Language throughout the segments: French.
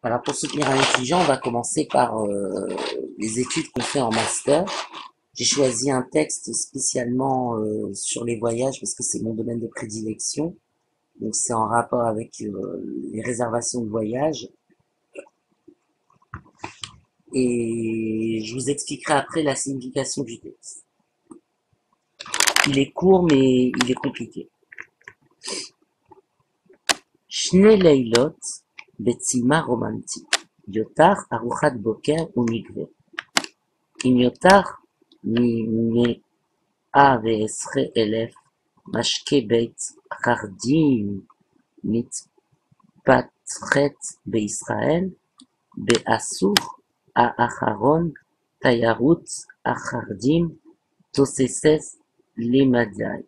Alors pour soutenir un étudiant, on va commencer par les études qu'on fait en master. J'ai choisi un texte spécialement sur les voyages parce que c'est mon domaine de prédilection. Donc c'est en rapport avec les réservations de voyage. Et je vous expliquerai après la signification du texte. Il est court mais il est compliqué. Shne leilot betzima romantik. Yotar arukhat boker umigve. אם יותר מ-110,000 משקי בית חרדיים מתפתחת בישראל, בעשור האחרון תיירות החרדים תוססת למדי.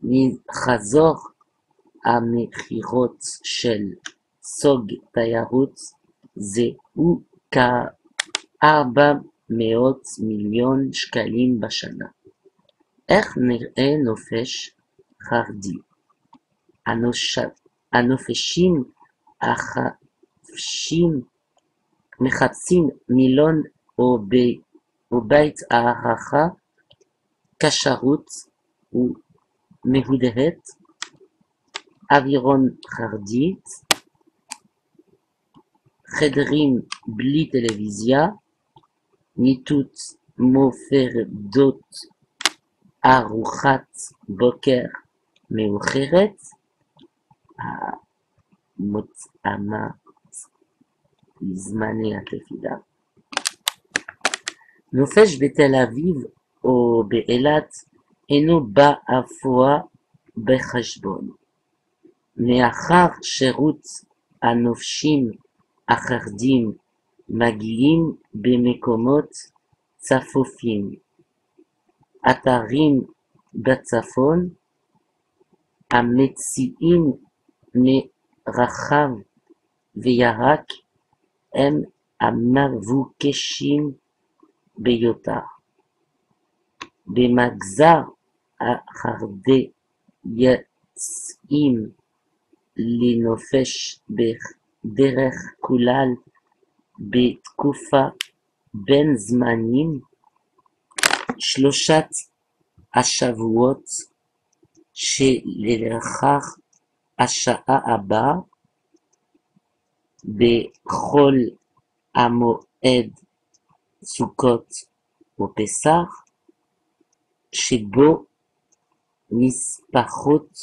מחזור המכירות של סוג תיירות זה הוא כ-400 מיליון שקלים בשנה. איך נראה נופש חרדי? הנופשים מחפשים מילון או בית הערכה, קשרות ומהודהת, אווירון חרדית, חדרים בלי טלוויזיה, מיטוט מופרדות, ארוחת בוקר מאוחרת, מותאמה לזמני התפילה. נופש בתל אביב או באילת אינו בא אפוא בחשבון. מאחר שירות הנופשים החרדים מגיעים במקומות צפופים, אתרים בצפון המציעים מרחב וירק הם המבוקשים ביותר. במגזר החרדי יוצאים לנופש בדרך כלל בתקופה בין זמנים שלושת השבועות שלאחר השעה הבאה בחול המועד סוכות ופסח, שבו משפחות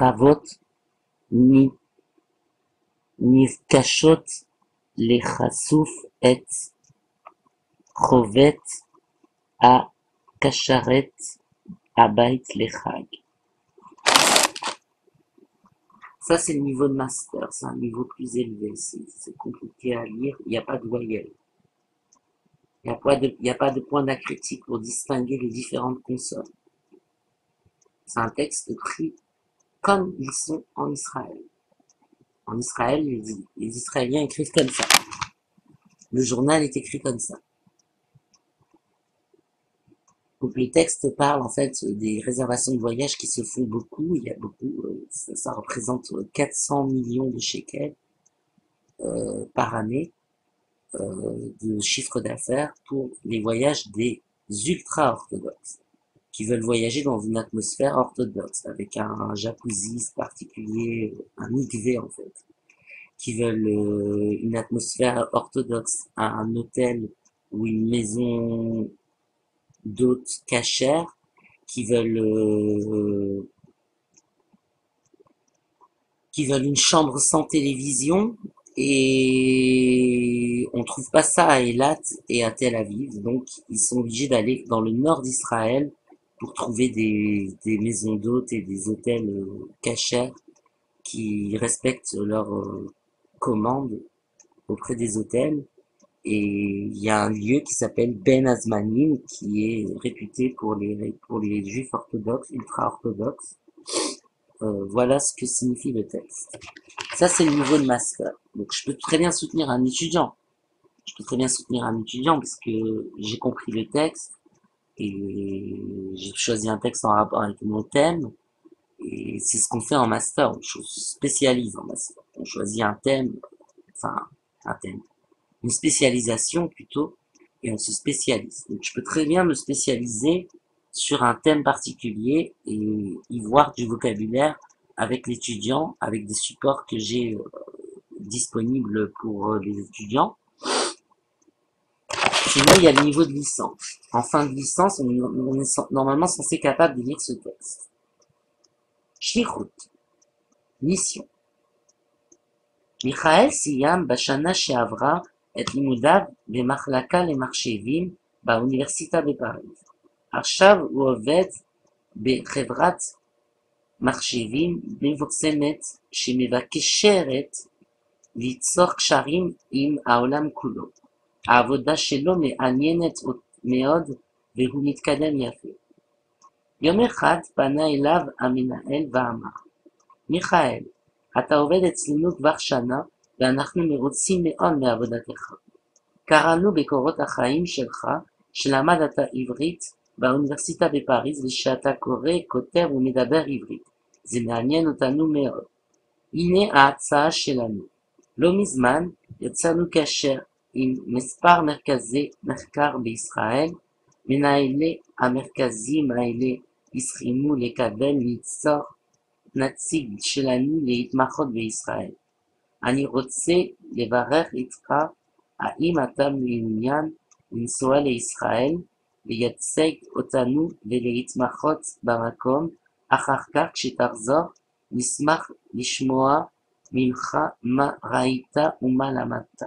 רבות נפגשות לחשוף את חובת הקשרת הבית לחג. Ça, c'est le niveau de master, c'est un niveau plus élevé, c'est compliqué à lire, il n'y a pas de voyelle. Il n'y a pas de point d'acritique pour distinguer les différentes consonnes. C'est un texte pris comme ils sont en Israël. En Israël, les Israéliens écrivent comme ça. Le journal est écrit comme ça. Donc le texte parle en fait des réservations de voyage qui se font beaucoup. Il y a beaucoup, ça représente 400 millions de shekels par année de chiffre d'affaires pour les voyages des ultra-orthodoxes qui veulent voyager dans une atmosphère orthodoxe avec un jacuzzi particulier, un mikvé en fait, qui veulent une atmosphère orthodoxe, un hôtel ou une maison d'hôtes cachères, qui veulent une chambre sans télévision, et on trouve pas ça à Eilat et à Tel Aviv, donc ils sont obligés d'aller dans le nord d'Israël pour trouver des maisons d'hôtes et des hôtels cachers qui respectent leurs commandes auprès des hôtels. Et il y a un lieu qui s'appelle Ben Azmanim qui est réputé pour les juifs orthodoxes, ultra-orthodoxes. Voilà ce que signifie le texte. Ça, c'est le niveau de master. Donc, je peux très bien soutenir un étudiant. Je peux très bien soutenir un étudiant parce que j'ai compris le texte et j'ai choisi un texte en rapport avec mon thème. Et c'est ce qu'on fait en master. Je spécialise en master. on choisit un thème, enfin un thème, une spécialisation plutôt, et on se spécialise. Donc je peux très bien me spécialiser sur un thème particulier et y voir du vocabulaire avec l'étudiant, avec des supports que j'ai disponibles pour les étudiants. Sinon, il y a le niveau de licence. En fin de licence, on est normalement censé être capable de lire ce texte. Shlichut, mission. מיכאל סיים בשנה שעברה את לימודיו במחלקה למחשבים באוניברסיטה בפריז. עכשיו הוא עובד בחברת מחשבים מבוסמת שמבקשת ליצור קשרים עם העולם כולו. העבודה שלו מעניינת מאוד והוא מתקדם יפה. יום אחד פנה אליו המנהל ואמר, מיכאל, אתה עובד אצלנו כבר שנה ואנחנו מרוצים מאוד מעבודתך. קראנו בקורות החיים שלך שלמדת עברית באוניברסיטה בפריז ושאתה קורא, כותב ומדבר עברית. זה מעניין אותנו מאוד. הנה ההצעה שלנו. לא מזמן יצרנו קשר עם מספר מרכזי מחקר בישראל. מנהלי המרכזים האלה הסכימו לקבל ליצור נציג שלנו להתמחות בישראל. אני רוצה לברך איתך האם אתה מעוניין לנסוע לישראל, לייצג אותנו ולהתמחות במקום, אחר כך כשתחזור נשמח לשמוע ממך מה ראית ומה למדת.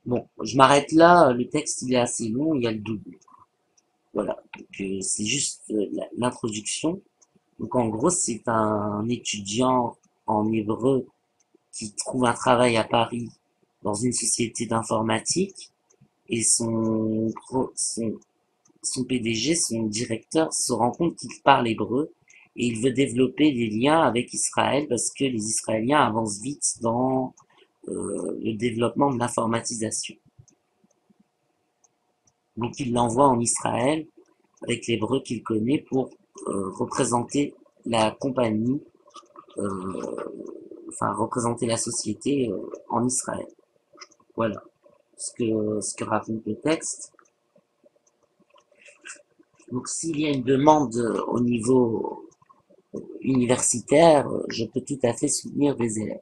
Bon, je m'arrête là, le texte il est assez long, il y a le double. Voilà, donc c'est juste l'introduction. Donc en gros, c'est un étudiant en hébreu qui trouve un travail à Paris dans une société d'informatique et son PDG, son directeur, se rend compte qu'il parle hébreu et il veut développer des liens avec Israël parce que les Israéliens avancent vite dans le développement de l'informatisation. Donc il l'envoie en Israël avec l'hébreu qu'il connaît pour représenter la compagnie, enfin représenter la société en Israël. Voilà ce que raconte le texte. Donc s'il y a une demande au niveau universitaire, je peux tout à fait soutenir des élèves.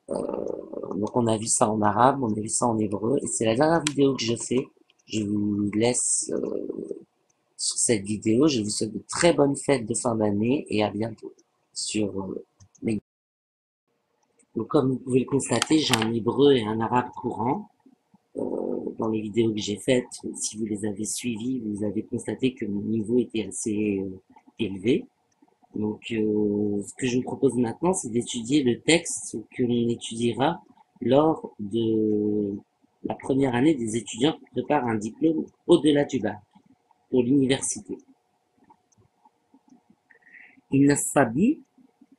Donc on a vu ça en arabe, on a vu ça en hébreu, et c'est la dernière vidéo que je fais. Je vous laisse sur cette vidéo. Je vous souhaite de très bonnes fêtes de fin d'année et à bientôt sur les... Donc comme vous pouvez le constater, j'ai un hébreu et un arabe courant. Dans les vidéos que j'ai faites, si vous les avez suivies, vous avez constaté que mon niveau était assez élevé. Donc ce que je vous propose maintenant, c'est d'étudier le texte que l'on étudiera lors de la première année des étudiants qui préparent un diplôme au-delà du bac, pour l'université. إن الصبي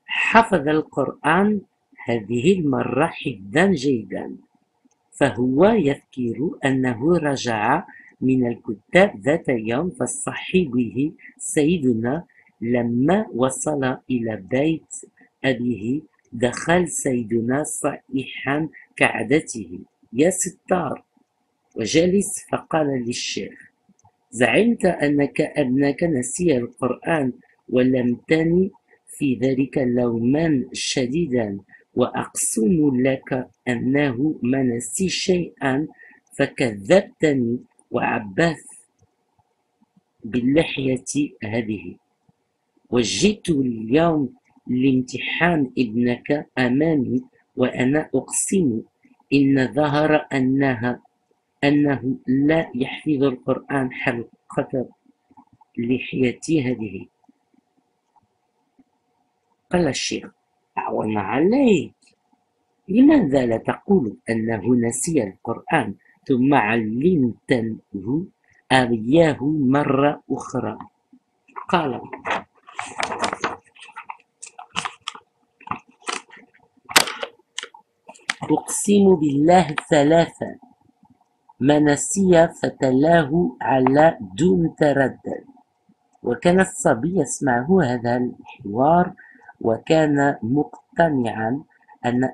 حفظ القرآن هذه المرة حفظا جيدا، فهو يذكر أنه رجع من الكتاب ذات يوم فصحبه سيدنا لما وصل إلى بيت أبيه دخل سيدنا صائحا كعادته يا ستار، وجلس فقال للشيخ زعمت أنك ابنك نسي القرآن ولمتني في ذلك لوما شديدا وأقسم لك أنه ما نسي شيئا فكذبتني وعبثت باللحية هذه، وجئت اليوم لامتحان ابنك أمامي وأنا أقسم إن ظهر أنه لا يحفظ القرآن حلقة لحيتي هذه. قال الشيخ أعون عليك، لماذا لا تقول أنه نسي القرآن ثم علمته إياه مرة أخرى؟ قال أقسم بالله ثلاثة ما نسي فتلاه على دون تردد. وكان الصبي يسمعه هذا الحوار وكان مقتنعا أن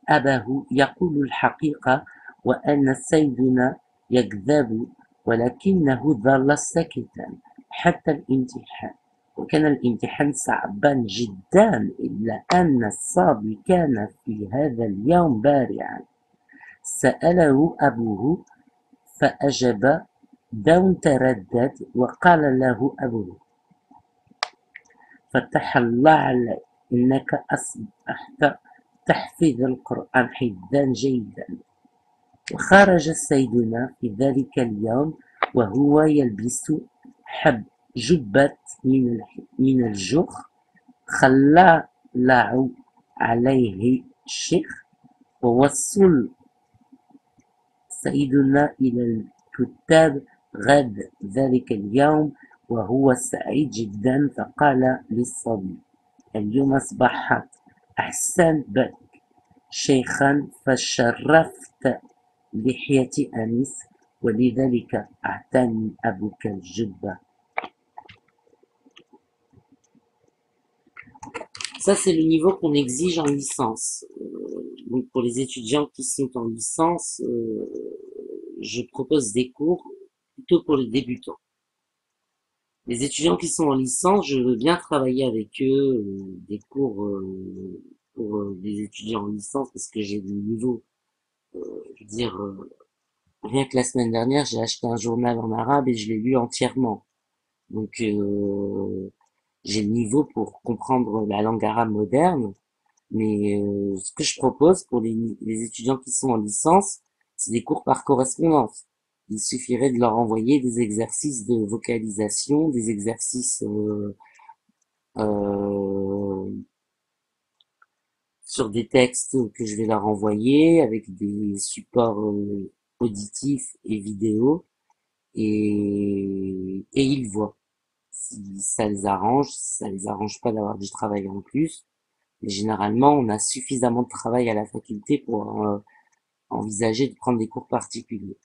أباه يقول الحقيقة وأن سيدنا يكذب، ولكنه ظل ساكتا حتى الامتحان. وكان الامتحان صعبا جدا، إلا أن الصبي كان في هذا اليوم بارعا. سأله أبوه فأجاب دون تردد، وقال له أبوه: فتح الله عليك، إنك أصبحت تحفظ القرآن حفظا جيدا. وخرج سيدنا في ذلك اليوم وهو يلبس جبة من الجخ خلع عليه الشيخ. ووصل سيدنا إلى الكتاب غد ذلك اليوم وهو سعيد جدا، فقال للصبي: اليوم أصبحت أحسن بك شيخا، فشرفت لحية أنيس، ولذلك أعطاني أبوك الجبة. Ça, c'est le niveau qu'on exige en licence. Donc, pour les étudiants qui sont en licence, je propose des cours plutôt pour les débutants. Les étudiants qui sont en licence, je veux bien travailler avec eux, des cours pour des étudiants en licence, parce que j'ai le niveau. Je veux dire, rien que la semaine dernière, j'ai acheté un journal en arabe et je l'ai lu entièrement. Donc, j'ai le niveau pour comprendre la langue arabe moderne. Mais ce que je propose pour les étudiants qui sont en licence, c'est des cours par correspondance. Il suffirait de leur envoyer des exercices de vocalisation, des exercices euh, sur des textes que je vais leur envoyer avec des supports auditifs et vidéo, et ils voient si ça les arrange, si ça les arrange pas d'avoir du travail en plus. Mais généralement, on a suffisamment de travail à la faculté pour envisager de prendre des cours particuliers.